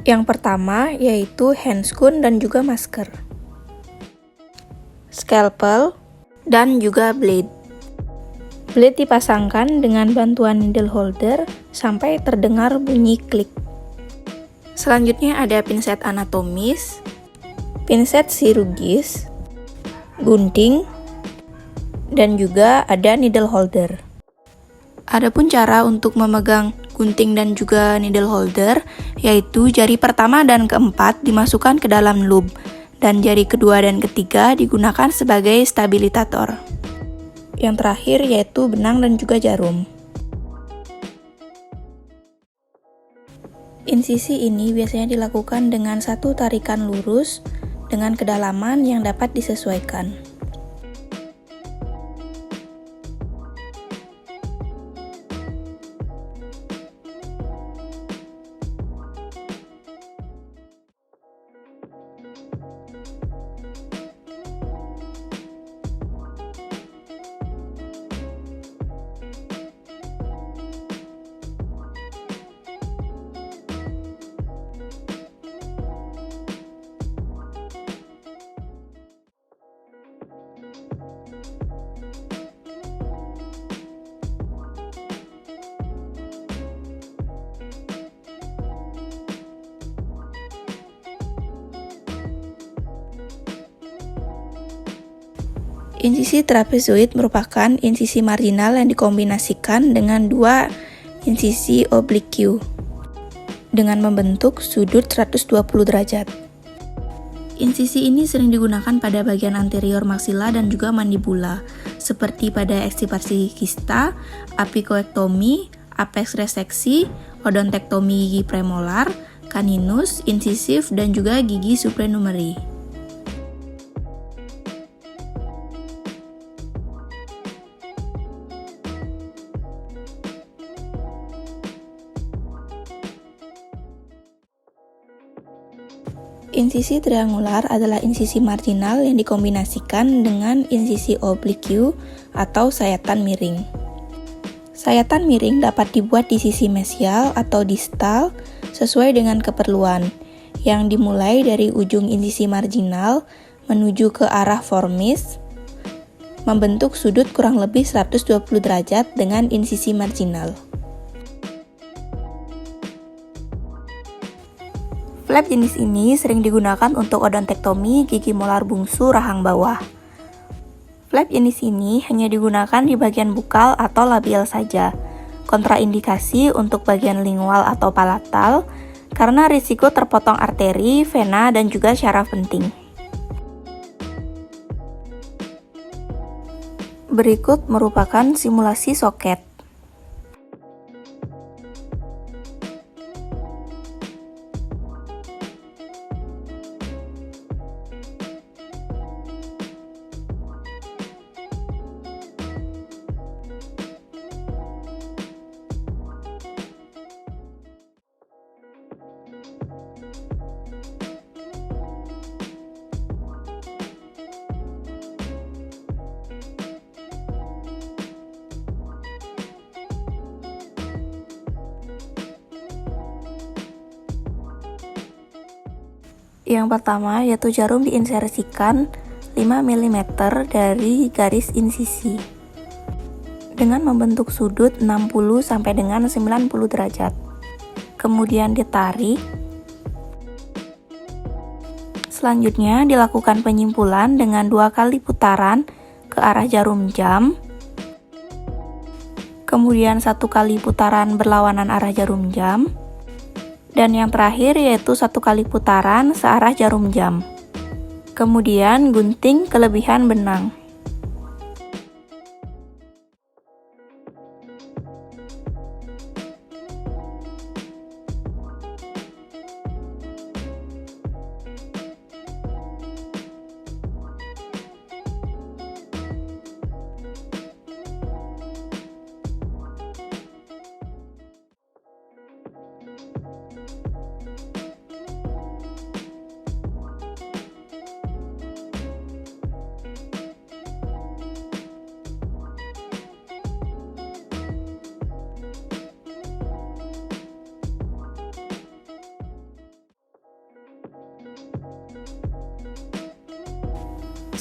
Yang pertama yaitu handscoon dan juga masker, scalpel, dan juga blade. Blade dipasangkan dengan bantuan needle holder sampai terdengar bunyi klik. Selanjutnya ada pinset anatomis, pinset chirurgis, gunting, dan juga ada needle holder. Adapun cara untuk memegang gunting dan juga needle holder, yaitu jari pertama dan keempat dimasukkan ke dalam loop, dan jari kedua dan ketiga digunakan sebagai stabilisator. Yang terakhir yaitu benang dan juga jarum. Insisi ini biasanya dilakukan dengan satu tarikan lurus dengan kedalaman yang dapat disesuaikan. Insisi trapezoid merupakan insisi marginal yang dikombinasikan dengan dua insisi oblique dengan membentuk sudut 120 derajat. Insisi ini sering digunakan pada bagian anterior maksila dan juga mandibula, seperti pada ekstirpasi kista, apikoektomi, apex reseksi, odontektomi gigi premolar, caninus, incisif, dan juga gigi supranumeri. Insisi triangular adalah insisi marginal yang dikombinasikan dengan insisi oblique atau sayatan miring. Sayatan miring dapat dibuat di sisi mesial atau distal sesuai dengan keperluan, yang dimulai dari ujung insisi marginal menuju ke arah formis, membentuk sudut kurang lebih 120 derajat dengan insisi marginal. Flap jenis ini sering digunakan untuk odontektomi gigi molar bungsu rahang bawah. Flap jenis ini hanya digunakan di bagian bukal atau labial saja. Kontraindikasi untuk bagian lingual atau palatal karena risiko terpotong arteri, vena, dan juga syaraf penting. Berikut merupakan simulasi soket. Yang pertama yaitu jarum diinsersikan 5 mm dari garis insisi dengan membentuk sudut 60 sampai dengan 90 derajat. Kemudian ditarik. Selanjutnya dilakukan penyimpulan dengan 2 kali putaran ke arah jarum jam. Kemudian 1 kali putaran berlawanan arah jarum jam. Dan yang terakhir yaitu 1 kali putaran searah jarum jam. Kemudian gunting kelebihan benang.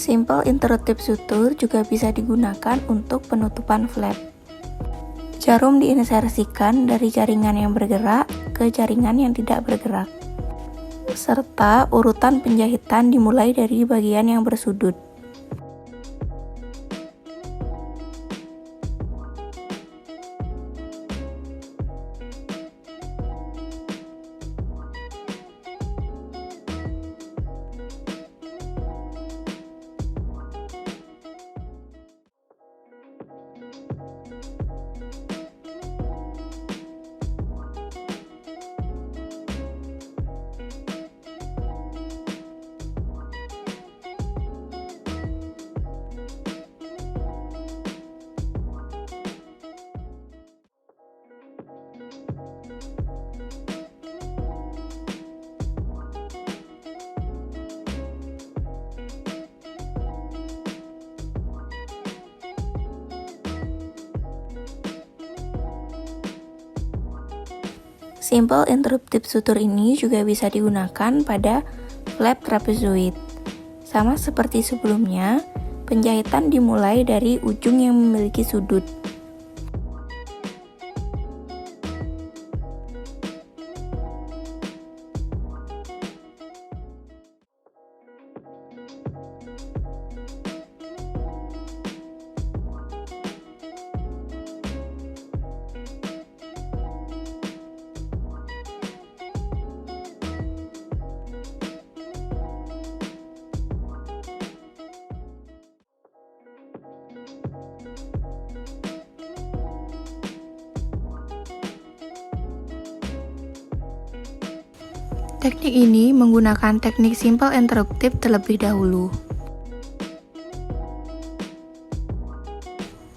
Simple interruptive suture juga bisa digunakan untuk penutupan flap. Jarum diinsersikan dari jaringan yang bergerak ke jaringan yang tidak bergerak, serta urutan penjahitan dimulai dari bagian yang bersudut. Simple interruptive suture ini juga bisa digunakan pada flap trapezoid. Sama seperti sebelumnya, penjahitan dimulai dari ujung yang memiliki sudut. Teknik ini menggunakan teknik simple interruptive terlebih dahulu.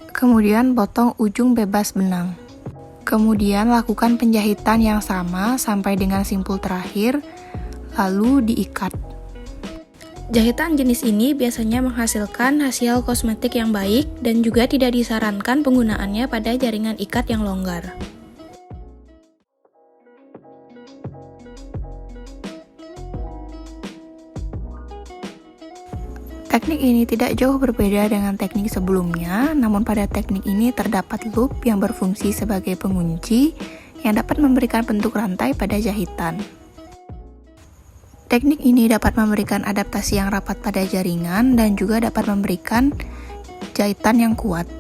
Kemudian potong ujung bebas benang. Kemudian lakukan penjahitan yang sama sampai dengan simpul terakhir, lalu diikat. Jahitan jenis ini biasanya menghasilkan hasil kosmetik yang baik dan juga tidak disarankan penggunaannya pada jaringan ikat yang longgar. Teknik ini tidak jauh berbeda dengan teknik sebelumnya, namun pada teknik ini terdapat loop yang berfungsi sebagai pengunci yang dapat memberikan bentuk rantai pada jahitan. Teknik ini dapat memberikan adaptasi yang rapat pada jaringan dan juga dapat memberikan jahitan yang kuat.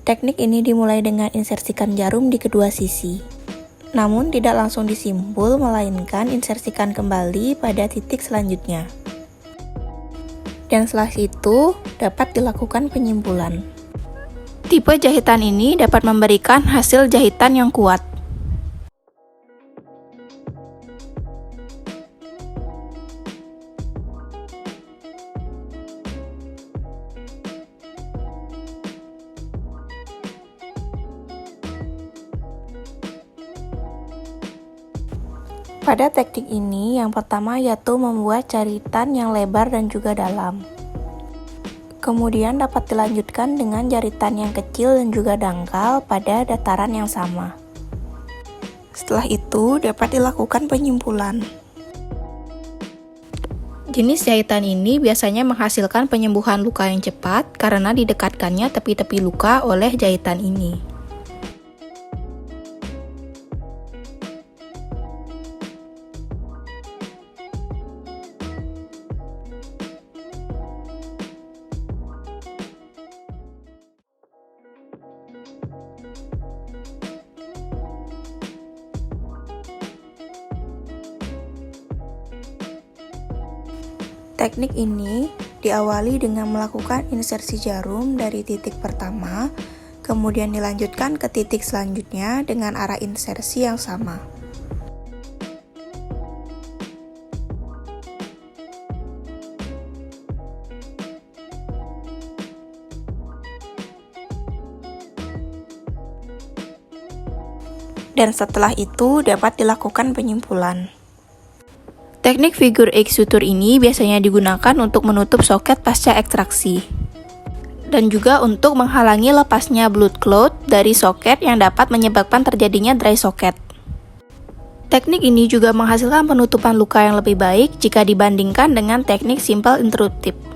Teknik ini dimulai dengan insersikan jarum di kedua sisi. Namun tidak langsung disimpul, melainkan insersikan kembali pada titik selanjutnya. Dan setelah itu, dapat dilakukan penyimpulan. Tipe jahitan ini dapat memberikan hasil jahitan yang kuat. Pada teknik ini, yang pertama yaitu membuat jaritan yang lebar dan juga dalam. Kemudian dapat dilanjutkan dengan jaritan yang kecil dan juga dangkal pada dataran yang sama. Setelah itu, dapat dilakukan penyimpulan. Jenis jahitan ini biasanya menghasilkan penyembuhan luka yang cepat karena didekatkannya tepi-tepi luka oleh jahitan ini. Teknik ini diawali dengan melakukan insersi jarum dari titik pertama, kemudian dilanjutkan ke titik selanjutnya dengan arah insersi yang sama. Dan setelah itu dapat dilakukan penyimpulan. Teknik figure eight suture ini biasanya digunakan untuk menutup soket pasca ekstraksi. dan juga untuk menghalangi lepasnya blood clot dari soket yang dapat menyebabkan terjadinya dry socket. Teknik ini juga menghasilkan penutupan luka yang lebih baik jika dibandingkan dengan teknik simple intrusive.